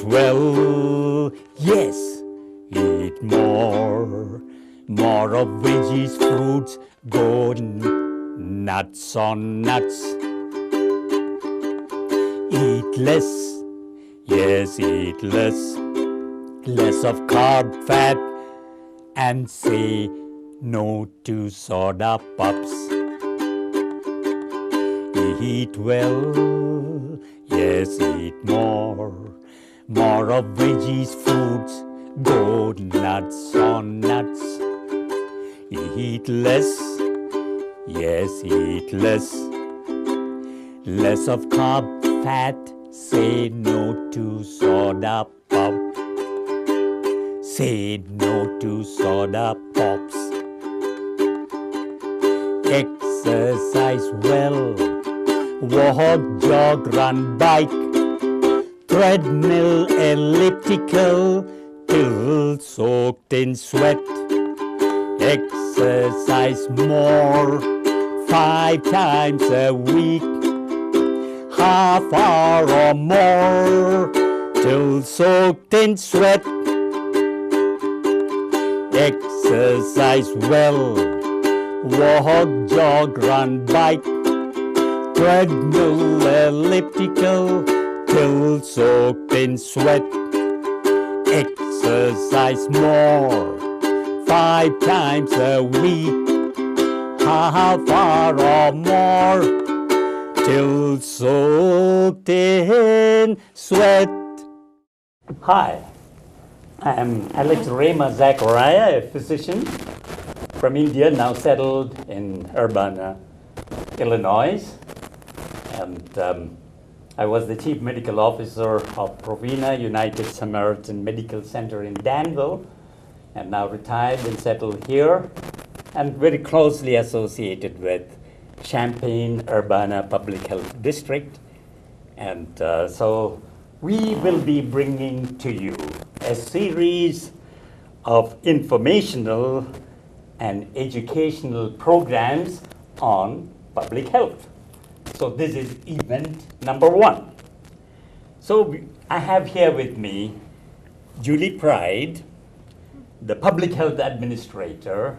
Eat well, yes, eat more. More of veggies, fruits, go nuts on nuts. Eat less, yes, eat less. Less of carb, fat, and say no to soda pops. Eat well, yes, eat more. More of veggies, fruits, go nuts on nuts. Eat less, yes, eat less. Less of carb, fat, say no to soda pop. Say no to soda pops. Exercise well. Walk, jog, run, bike. Treadmill, elliptical, till soaked in sweat. Exercise more, 5 times a week. Half hour or more, till soaked in sweat. Exercise well, walk, jog, run, bike, treadmill, elliptical, till soaked in sweat. Exercise more, 5 times a week, half hour or more, till soaked in sweat. Hi. I am Rhema Zachariah, a physician from India, now settled in Urbana, Illinois. And I was the Chief Medical Officer of Provena United Samaritan Medical Center in Danville, and now retired and settled here, and very closely associated with Champaign-Urbana Public Health District. And so we will be bringing to you a series of informational and educational programs on public health. So this is event number 1. So I have here with me Julie Pride, the public health administrator,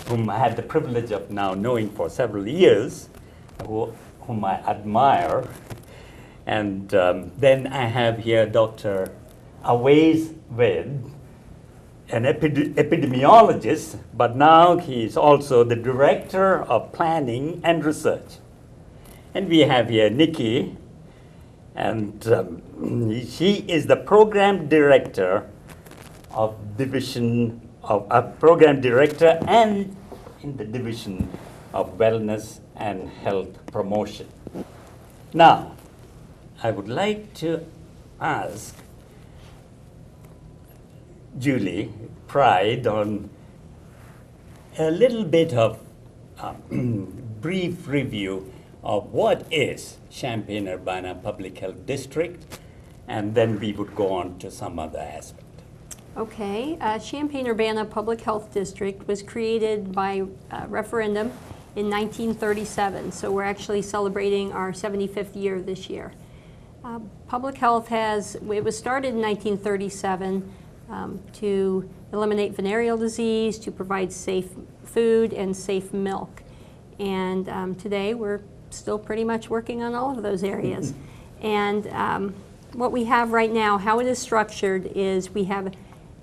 whom I had the privilege of now knowing for several years, whom I admire. And then I have here Dr. Awais with an epidemiologist, but now he is also the Director of Planning and Research. And we have here Nikki, and she is the Program Director of Program Director and in the Division of Wellness and Health Promotion. Now, I would like to ask Julie Pride on a little bit of brief review of what is Champaign-Urbana Public Health District, and then we would go on to some other aspect. Okay, Champaign-Urbana Public Health District was created by referendum in 1937, so we're actually celebrating our 75th year this year. Public health it was started in 1937 to eliminate venereal disease, to provide safe food and safe milk. And today we're still pretty much working on all of those areas. And what we have right now, how it is structured is we have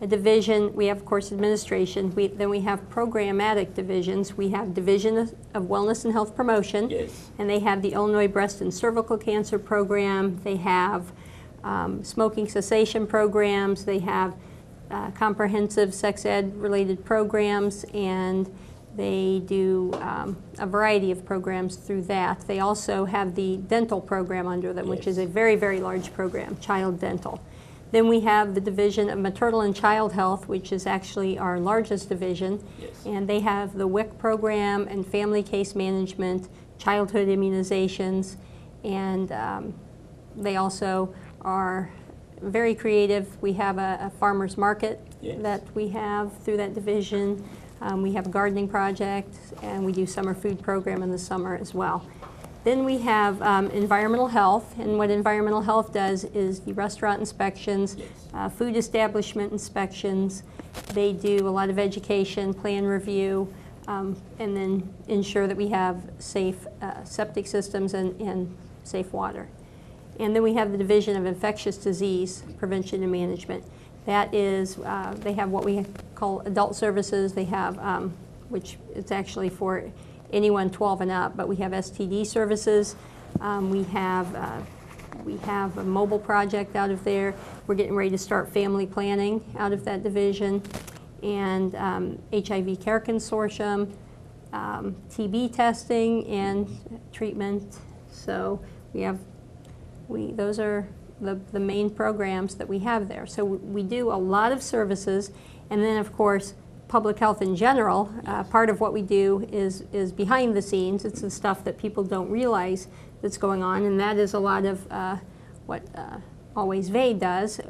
a division, we have of course administration, then we have programmatic divisions. We have Division of Wellness and Health Promotion, yes. And they have the Illinois Breast and Cervical Cancer Program, they have smoking cessation programs, they have comprehensive sex ed related programs, and they do a variety of programs through that. They also have the dental program under them, which is a very, very large program, child dental. Then we have the Division of Maternal and Child Health, which is actually our largest division. Yes. And they have the WIC program and family case management, childhood immunizations, and they also are very creative. We have a farmer's market that we have through that division. We have a gardening project, and we do summer food program in the summer as well. Then we have environmental health, and what environmental health does is the restaurant inspections, food establishment inspections. They do a lot of education, plan review, and then ensure that we have safe septic systems and safe water. And then we have the Division of Infectious Disease Prevention and Management. That is, they have what we call adult services. They have, which it's actually for anyone 12 and up, but we have STD services. We have a mobile project out of there. We're getting ready to start family planning out of that division, and HIV Care Consortium, TB testing and treatment. So those are the main programs that we have there. So we do a lot of services, and then of course public health in general. Part of what we do is behind the scenes. It's the stuff that people don't realize that's going on, and that is a lot of what Always Vade does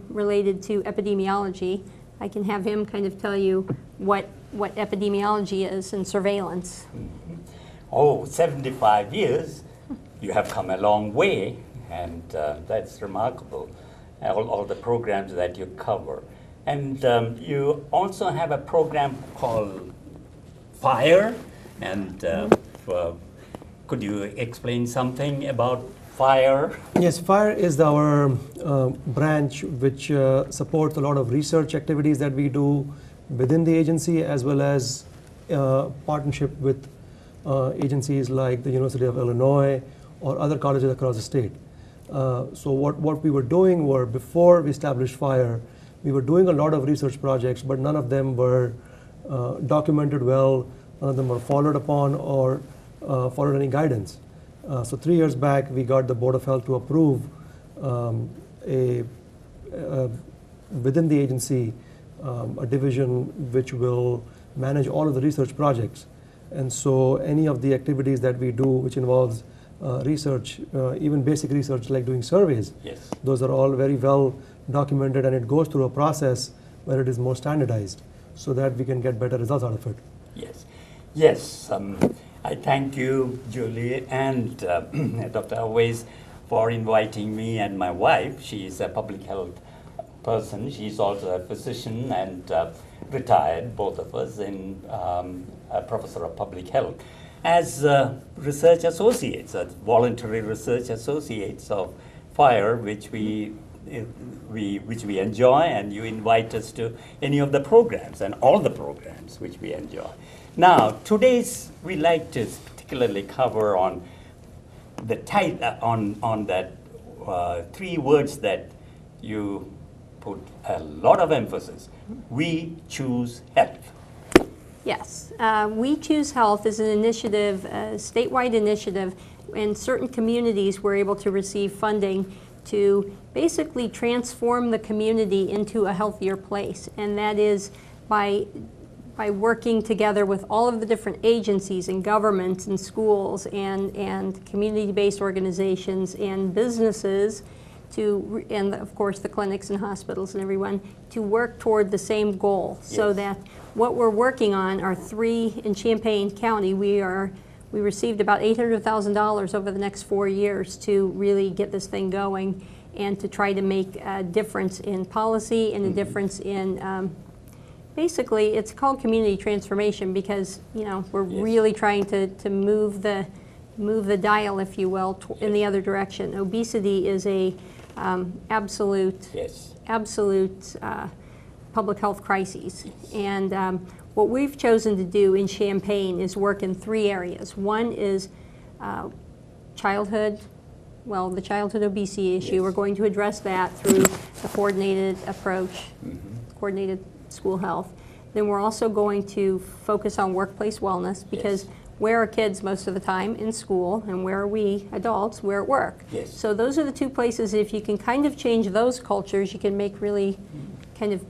related to epidemiology. I can have him kind of tell you what epidemiology is and surveillance. Oh, 75 years, you have come a long way, and that's remarkable, all the programs that you cover. And you also have a program called FIRE, and could you explain something about FIRE? Yes, FIRE is our branch which supports a lot of research activities that we do within the agency, as well as partnership with agencies like the University of Illinois or other colleges across the state. So what we were doing were, before we established FIRE, we were doing a lot of research projects, but none of them were documented well, none of them were followed upon or followed any guidance. So 3 years back, we got the Board of Health to approve within the agency a division which will manage all of the research projects. And so any of the activities that we do which involves research, even basic research like doing surveys, yes, those are all very well documented, and it goes through a process where it is more standardized so that we can get better results out of it. Yes, yes. I thank you, Julie, and Dr. Always, for inviting me and my wife. She is a public health person. She's also a physician and retired, both of us, and a professor of public health. As research associates, voluntary research associates of FIRE, which we enjoy, and you invite us to any of the programs and all the programs which we enjoy. Now, today's we like to particularly cover on the on that 3 words that you put a lot of emphasis. We choose health. Yes, We Choose Health is an initiative, a statewide initiative, and certain communities were able to receive funding to basically transform the community into a healthier place, and that is by working together with all of the different agencies and governments and schools and community-based organizations and businesses and of course the clinics and hospitals and everyone, to work toward the same goal. Yes. So that what we're working on are 3 in Champaign County. We received about $800,000 over the next 4 years to really get this thing going and to try to make a difference in policy and a difference in, basically it's called community transformation because, you know, we're really trying to move the dial, if you will, in the other direction. Obesity is a absolute public health crisis. And what we've chosen to do in Champaign is work in 3 areas. One is the childhood obesity issue. Yes. We're going to address that through a coordinated approach, coordinated school health. Then we're also going to focus on workplace wellness because where are kids most of the time? In school. And where are we adults? We're at work. Yes. So those are the 2 places. If you can kind of change those cultures, you can make really kind of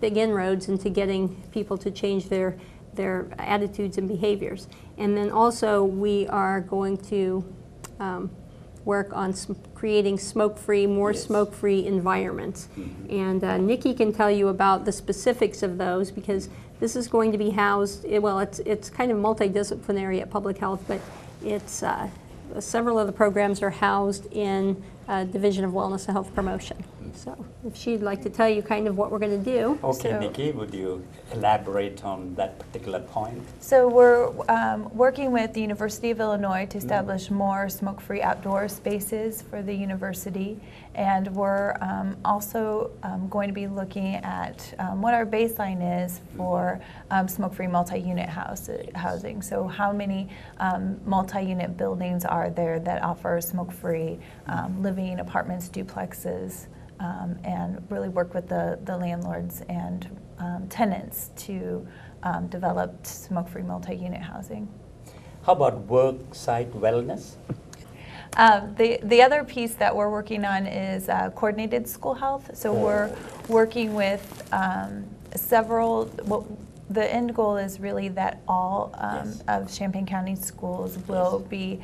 big inroads into getting people to change their attitudes and behaviors. And then also we are going to work on creating smoke-free, more smoke-free environments. And Nikki can tell you about the specifics of those because this is going to be housed, well, it's kind of multidisciplinary at public health, but it's several of the programs are housed in Division of Wellness and Health Promotion. So if she'd like to tell you kind of what we're going to do. Okay, So- Nikki, would you elaborate on that particular point? So we're working with the University of Illinois to establish more smoke-free outdoor spaces for the university, and we're also going to be looking at what our baseline is for smoke-free multi-unit housing. So how many multi-unit buildings are there that offer smoke-free living, apartments, duplexes, and really work with the landlords and tenants to develop smoke-free multi-unit housing. How about work site wellness? The other piece that we're working on is coordinated school health. So we're working with several. Well, the end goal is really that all of Champaign County schools will be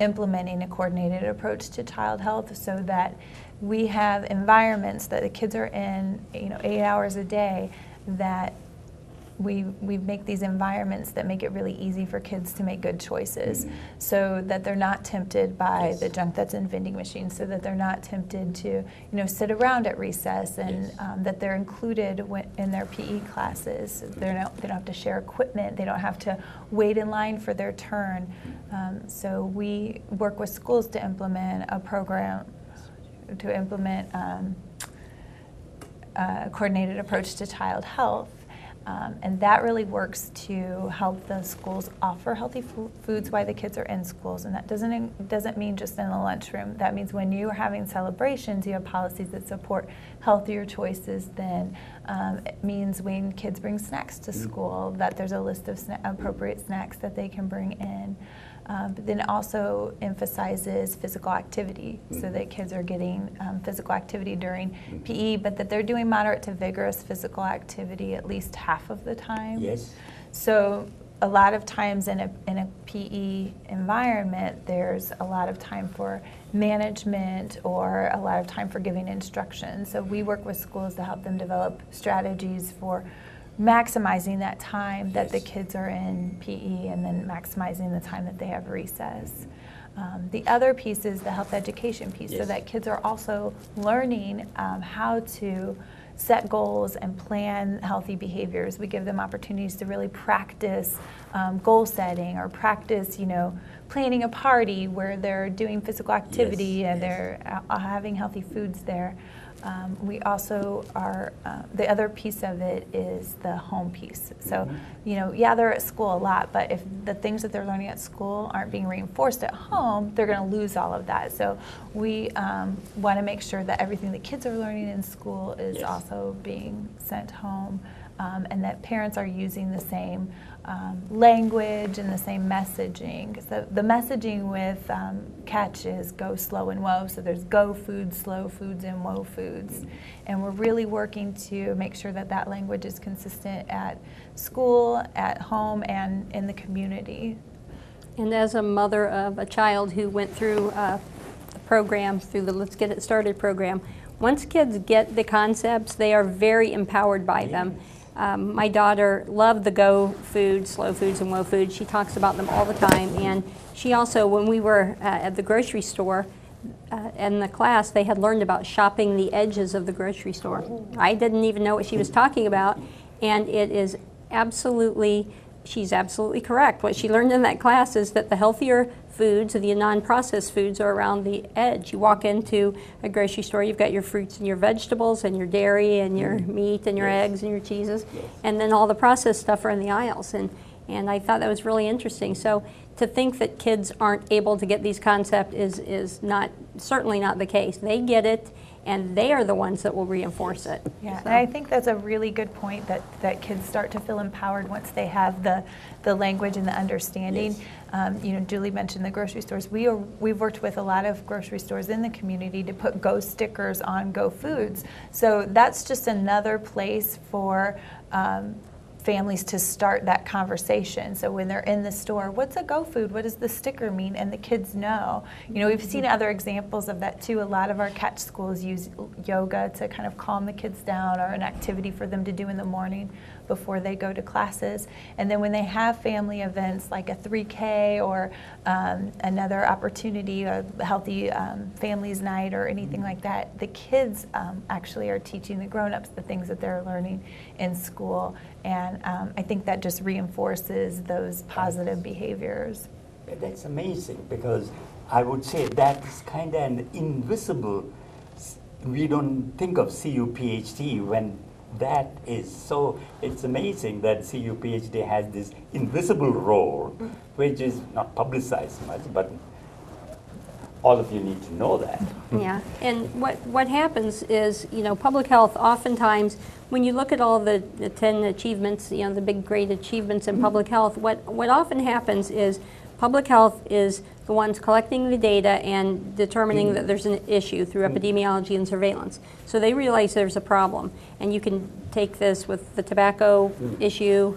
implementing a coordinated approach to child health, so that we have environments that the kids are in, 8 hours a day, that we make these environments that make it really easy for kids to make good choices, so that they're not tempted by the junk that's in vending machines, so that they're not tempted to sit around at recess, and that they're included in their PE classes. They don't have to share equipment. They don't have to wait in line for their turn. So we work with schools to implement a program, to implement a coordinated approach to child health. And that really works to help the schools offer healthy foods while the kids are in schools. And that doesn't mean just in the lunchroom. That means when you are having celebrations, you have policies that support healthier choices. Then it means when kids bring snacks to school, that there's a list of appropriate snacks that they can bring in. But then it also emphasizes physical activity, so that kids are getting physical activity during PE, but that they're doing moderate to vigorous physical activity at least half of the time. Yes. So a lot of times in a PE environment, there's a lot of time for management or a lot of time for giving instructions. So we work with schools to help them develop strategies for maximizing that time that the kids are in PE, and then maximizing the time that they have recess. The other piece is the health education piece, so that kids are also learning how to set goals and plan healthy behaviors. We give them opportunities to really practice goal setting, or practice, planning a party where they're doing physical activity and they're having healthy foods there. We also are, the other piece of it is the home piece. So, they're at school a lot, but if the things that they're learning at school aren't being reinforced at home, they're going to lose all of that. So we want to make sure that everything the kids are learning in school is also being sent home, and that parents are using the same language and the same messaging. So the messaging with Catch is go slow and woe. So there's go foods, slow foods, and woe foods. And we're really working to make sure that that language is consistent at school, at home, and in the community. And as a mother of a child who went through the program, through the Let's Get It Started program, once kids get the concepts, they are very empowered by them. My daughter loved the go foods, slow foods, and woe foods. She talks about them all the time. And she also, when we were at the grocery store, in the class, they had learned about shopping the edges of the grocery store. I didn't even know what she was talking about, and it is absolutely, she's absolutely correct. What she learned in that class is that the healthier foods, the non-processed foods, are around the edge. You walk into a grocery store, you've got your fruits and your vegetables and your dairy and your meat and your eggs and your cheeses, and then all the processed stuff are in the aisles. And I thought that was really interesting. So to think that kids aren't able to get these concepts is certainly not the case. They get it, and they are the ones that will reinforce it. Yeah, and I think that's a really good point, that kids start to feel empowered once they have the language and the understanding. Julie mentioned the grocery stores. We've worked with a lot of grocery stores in the community to put Go stickers on Go foods. So that's just another place for families to start that conversation. So when they're in the store, what's a Go food? What does the sticker mean? And the kids know. We've seen other examples of that too. A lot of our Catch schools use yoga to kind of calm the kids down, or an activity for them to do in the morning. before they go to classes. And then when they have family events like a 3K or another opportunity, a healthy families night or anything like that, the kids actually are teaching the grown-ups the things that they're learning in school. And I think that just reinforces those positive behaviors. That's amazing, because I would say that's kind of an invisible, we don't think of CU-PhD when that is so, it's amazing that CU-PhD has this invisible role, which is not publicized much, but all of you need to know that. Yeah, and what happens is, you know, public health oftentimes, when you look at all the 10 achievements, you know, the big great achievements in public health, what often happens is public health is the ones collecting the data and determining that there's an issue through epidemiology and surveillance. So they realize there's a problem, and you can take this with the tobacco issue,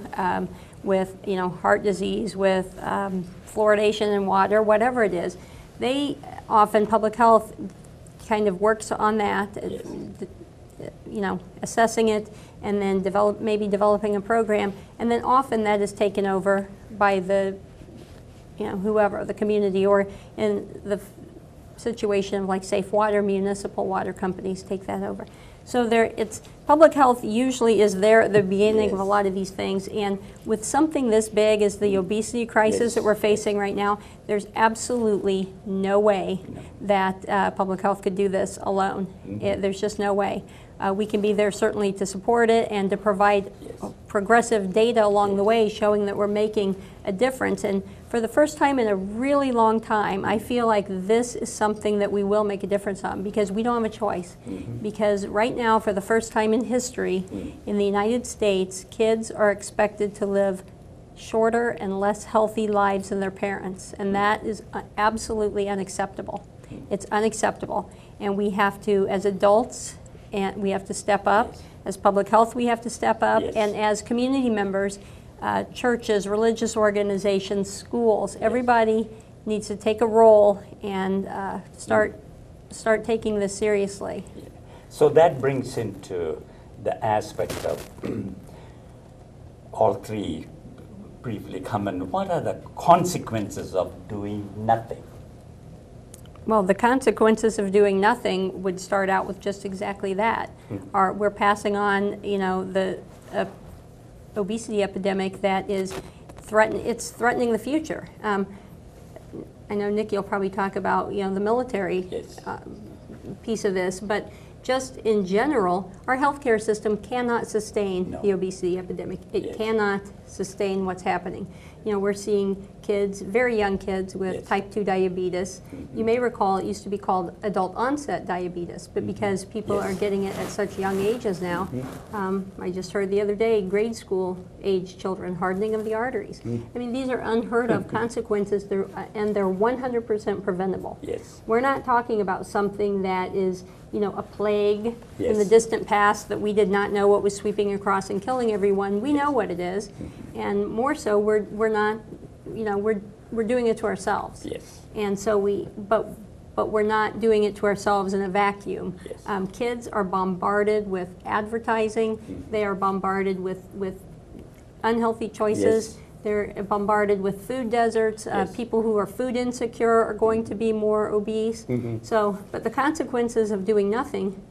with, you know, heart disease, with fluoridation in water, whatever it is. They often, public health kind of works on that, you know, assessing it, and then maybe developing a program, and then often that is taken over by the, you know, whoever, the community, or in the situation of like safe water, municipal water companies take that over. So it's public health usually is there at the beginning of a lot of these things, and with something this big as the obesity crisis that we're facing right now, there's absolutely no way that public health could do this alone. There's just no way. We can be there certainly to support it and to provide progressive data along the way showing that we're making a difference. And for the first time in a really long time, I feel like this is something that we will make a difference on, because we don't have a choice. Because right now, for the first time in history, in the United States, kids are expected to live shorter and less healthy lives than their parents. And that is absolutely unacceptable. It's unacceptable. And we have to, as adults, and we have to step up. As public health, we have to step up. And as community members, churches, religious organizations, schools, everybody needs to take a role and start taking this seriously. So that brings into the aspect of all three briefly comment. What are the consequences of doing nothing? Well, the consequences of doing nothing would start out with just exactly that. We're passing on, you know, the obesity epidemic that is threatening the future. I know, Nick, you'll probably talk about, you know, the military piece of this, but just in general, our healthcare system cannot sustain the obesity epidemic. It cannot sustain what's happening. You know, we're seeing kids, very young kids with type 2 diabetes. You may recall it used to be called adult onset diabetes, but because people are getting it at such young ages now, I just heard the other day, grade school age children, hardening of the arteries. I mean, these are unheard of consequences, and they're 100% preventable. We're not talking about something that is, you know, a plague in the distant past that we did not know what was sweeping across and killing everyone. We know what it is, and more so, we're not, you know, we're doing it to ourselves. And so but we're not doing it to ourselves in a vacuum. Kids are bombarded with advertising. They are bombarded with unhealthy choices. They're bombarded with food deserts. People who are food insecure are going to be more obese. So, but the consequences of doing nothing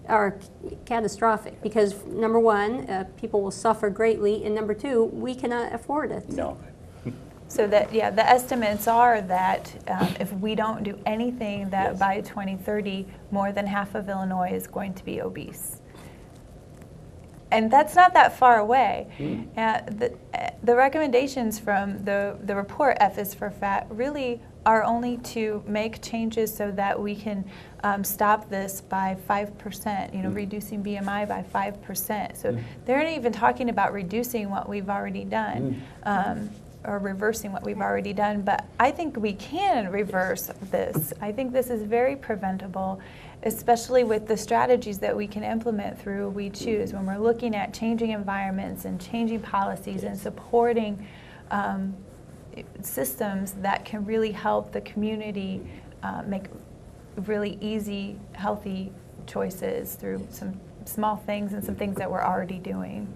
are catastrophic, because number one, people will suffer greatly, and number two, we cannot afford it. So that, the estimates are that if we don't do anything, that by 2030, more than half of Illinois is going to be obese. And that's not that far away. The recommendations from the report, F is for Fat, really are only to make changes so that we can stop this by 5%, you know, reducing BMI by 5%. So they're not even talking about reducing what we've already done. Or reversing what we've already done, but I think we can reverse this. I think this is very preventable, especially with the strategies that we can implement through We Choose, when we're looking at changing environments and changing policies and supporting systems that can really help the community make really easy, healthy choices through some small things and some things that we're already doing.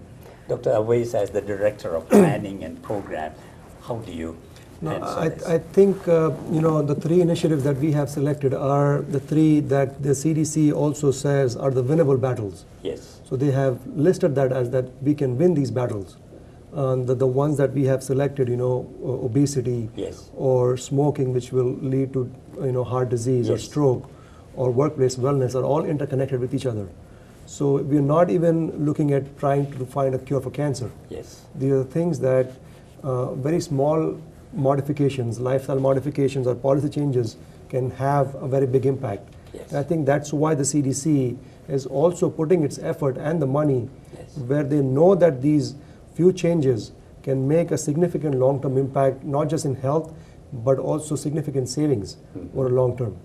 Dr. Awais, as the Director of Planning and Program, how do you No, answer this? I think the three initiatives that we have selected are the three that the CDC also says are the winnable battles. Yes. So they have listed that as that we can win these battles. The ones that we have selected, obesity, Yes. or smoking, which will lead to heart disease or Yes. stroke, or workplace wellness, are all interconnected with each other. So we're not even looking at trying to find a cure for cancer. Yes. These are things that very small modifications, lifestyle modifications or policy changes can have a very big impact. Yes. I think that's why the CDC is also putting its effort and the money Yes. where they know that these few changes can make a significant long-term impact, not just in health, but also significant savings over a long term.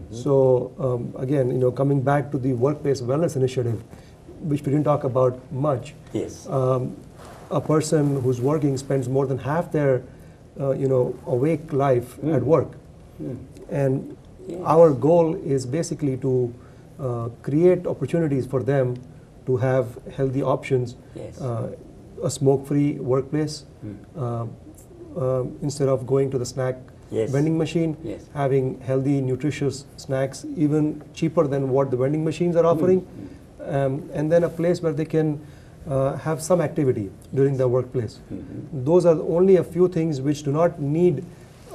So again, coming back to the workplace wellness initiative, which we didn't talk about much, Yes. a person who's working spends more than half their awake life at work. And Yes. our goal is basically to create opportunities for them to have healthy options, Yes. a smoke-free workplace, instead of going to the snack Yes. vending machine, Yes. having healthy, nutritious snacks, even cheaper than what the vending machines are offering, and then a place where they can have some activity during their workplace. Those are only a few things which do not need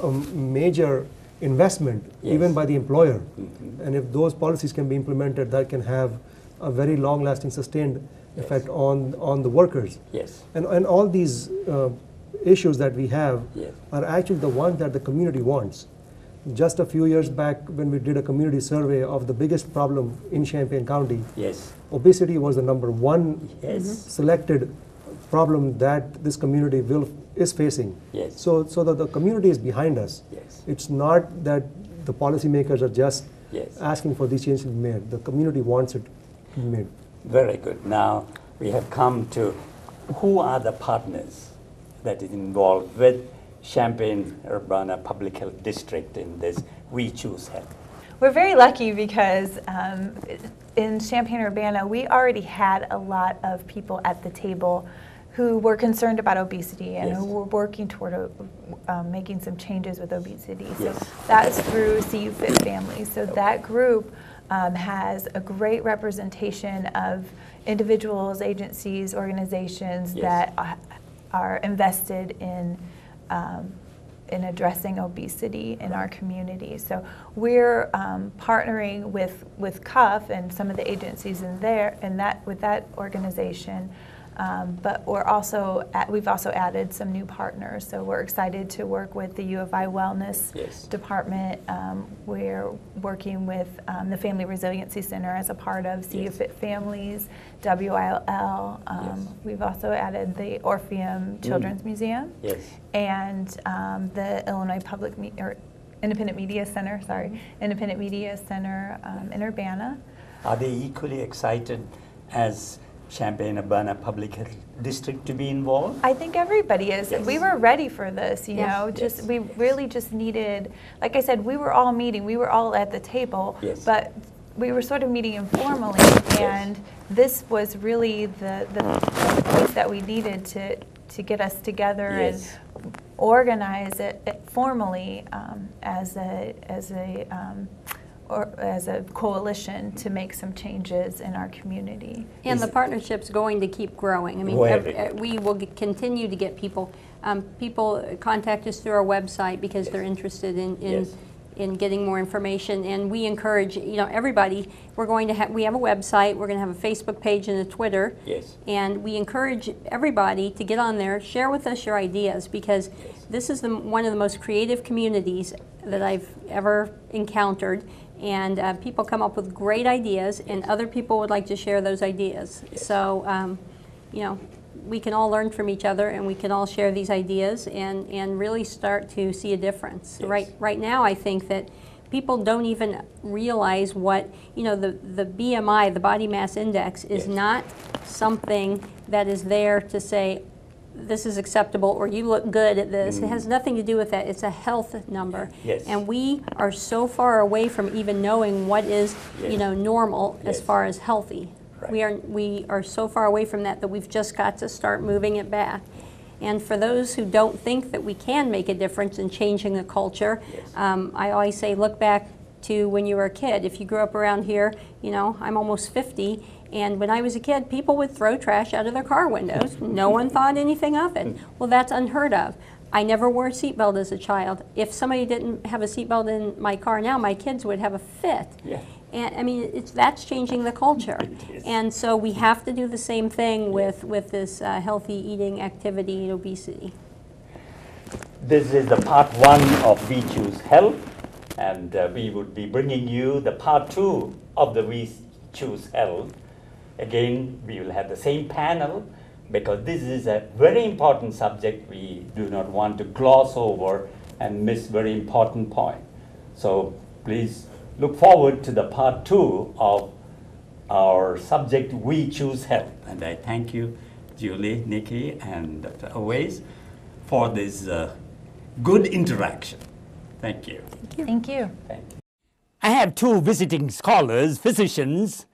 a major investment, Yes. even by the employer. And if those policies can be implemented, that can have a very long-lasting, sustained effect on the workers. Yes. And all these issues that we have Yes. are actually the ones that the community wants. Just a few years back, when we did a community survey of the biggest problem in Champaign County, Yes. obesity was the number one Yes. selected problem that this community is facing. Yes. So that the community is behind us. Yes. It's not that the policymakers are just Yes. asking for these changes to be made. The community wants it to be made. Very good. Now we have come to who are the partners that is involved with Champaign-Urbana Public Health District in this We Choose Health. We're very lucky because in Champaign-Urbana, we already had a lot of people at the table who were concerned about obesity and Yes. who were working toward making some changes with obesity. So Yes. that's through CU Fit Families. So that group has a great representation of individuals, agencies, organizations Yes. that are invested in addressing obesity in our community. So we're partnering with CUF and some of the agencies in there, with that organization. But we've also added some new partners. So we're excited to work with the U of I Wellness Yes. Department. We're working with the Family Resiliency Center as a part of CU Yes. Fit Families, WILL. Yes. We've also added the Orpheum Children's Museum Yes. and the Illinois Independent Media Center. Independent Media Center in Urbana. Are they equally excited as Champaign-Urbana Public Health District to be involved? I think everybody is. Yes. We were ready for this, you Yes. know. Yes. We really just needed, like I said, we were all meeting. We were all at the table, Yes. but we were sort of meeting informally, and this was really the place that we needed to get us together Yes. and organize it formally as a coalition to make some changes in our community. And Is the it- partnership's going to keep growing. I mean, Very. we will continue to get people. People contact us through our website because they're interested Yes. in getting more information. And we encourage, everybody. We have a website. We're going to have a Facebook page and a Twitter. Yes. And we encourage everybody to get on there, share with us your ideas, because this is one of the most creative communities that I've ever encountered. And people come up with great ideas, and other people would like to share those ideas. Yes. So, we can all learn from each other, and we can all share these ideas and really start to see a difference. Yes. Right now, I think that people don't even realize what, the BMI, the body mass index, is Yes. not something that is there to say, this is acceptable or you look good at this. It has nothing to do with that. It's a health number. Yes. And we are so far away from even knowing what is, Yes. normal as Yes. far as healthy. We are so far away from that we've just got to start moving it back. And for those who don't think that we can make a difference in changing the culture, I always say look back to when you were a kid. If you grew up around here, you know, I'm almost 50, and when I was a kid, people would throw trash out of their car windows. No one thought anything of it. Well, that's unheard of. I never wore a seatbelt as a child. If somebody didn't have a seatbelt in my car now, my kids would have a fit. Yeah. And I mean, that's changing the culture. And so we have to do the same thing with this healthy eating activity and obesity. This is the part 1 of We Choose Health, and we would be bringing you the part 2 of the We Choose Health. Again, we will have the same panel, because this is a very important subject we do not want to gloss over and miss very important point. So please look forward to the part 2 of our subject, We Choose Health. And I thank you, Julie, Nikki, and Dr. Always for this good interaction. Thank you. Thank you. Thank you. I have 2 visiting scholars, physicians,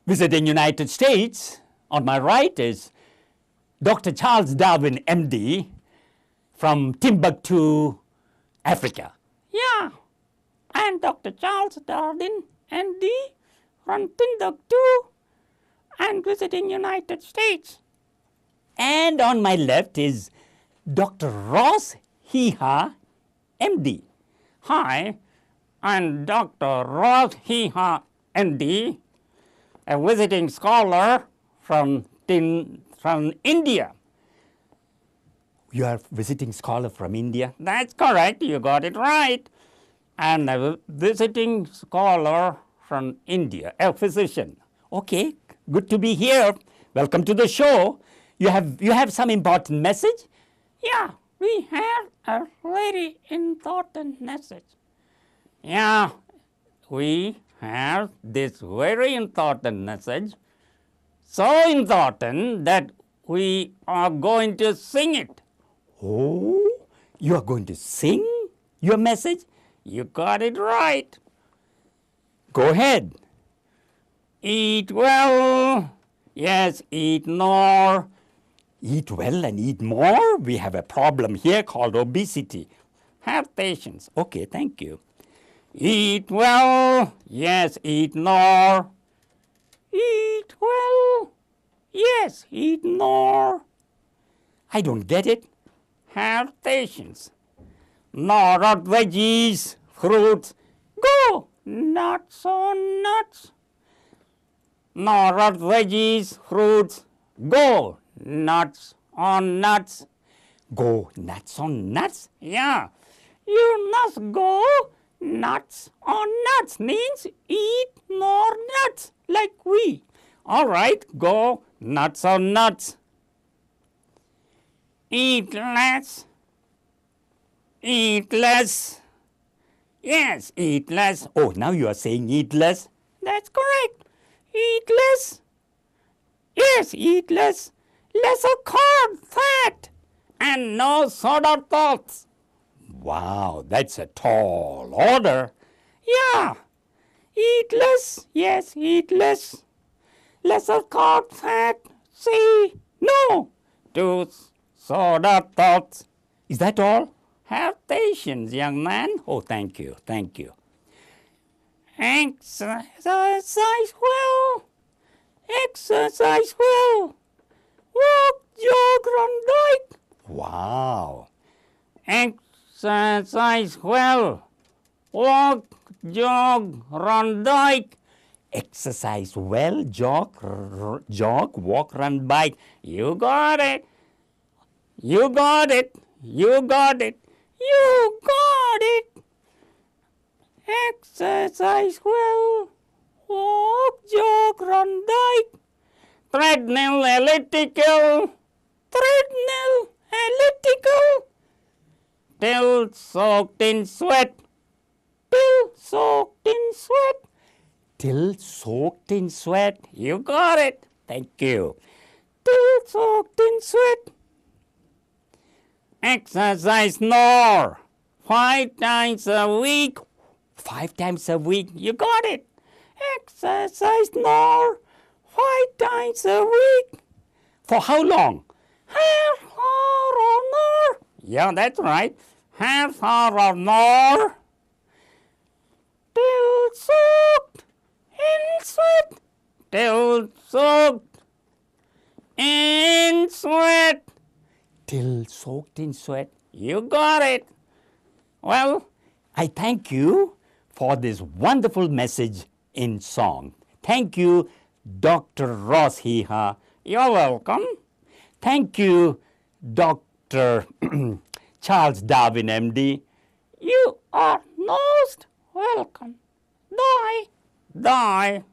visiting United States. On my right is Dr. Charles Darwin, MD, from Timbuktu, Africa. Yeah, I'm Dr. Charles Darwin, MD, from Timbuktu, and visiting United States. And on my left is Dr. Ross Heha, MD. Hi, I'm Dr. Ross Heha, MD, a visiting scholar from India. You are visiting scholar from India? That's correct, you got it right. I'm a visiting scholar from India, a physician. Okay, good to be here. Welcome to the show. You have some important message? Yeah, we have a very important message. Yeah, we have this very important message. So important that we are going to sing it. Oh, you are going to sing your message? You got it right. Go ahead. Eat well. Yes, eat more. Eat well and eat more? We have a problem here called obesity. Have patience. Okay, thank you. Eat well. Yes, eat more. Eat well. Yes, eat more. I don't get it. Have patience. More of veggies, fruits. Go. Nuts on nuts. More of veggies, fruits. Go. Nuts on nuts. Go nuts on nuts? Yeah. You must go nuts on nuts. Means eat more nuts like we. All right, go nuts on nuts. Eat less. Eat less. Yes, eat less. Oh, now you are saying eat less. That's correct. Eat less. Yes, eat less. Less of carb, fat, and no soda thoughts. Wow, that's a tall order. Yeah. Eat less. Yes, eat less. Less of carb, fat. Say no to soda thoughts. Is that all? Have patience, young man. Oh, thank you, thank you. Exercise well. Exercise well. Walk, jog, run, bike. Wow. Exercise well. Walk, jog, run, bike. Exercise well, jog, walk, run, bike. You got it. You got it. You got it. You got it. Exercise well. Walk, jog, run, bike. Treadmill, elliptical. Treadmill, elliptical. Till soaked in sweat. Till soaked in sweat. Till soaked in sweat. You got it. Thank you. Till soaked in sweat. Exercise more. 5 times a week. 5 times a week. You got it. Exercise more. 5 times a week. For how long? Half hour or more. Yeah, that's right. Half hour or more. Till soaked in sweat. Till soaked in sweat. Till soaked in sweat. You got it. Well, I thank you for this wonderful message in song. Thank you, Dr. Ross Hiha. You're welcome. Thank you, Dr. Charles Darwin, MD. You are most welcome. Die. Die.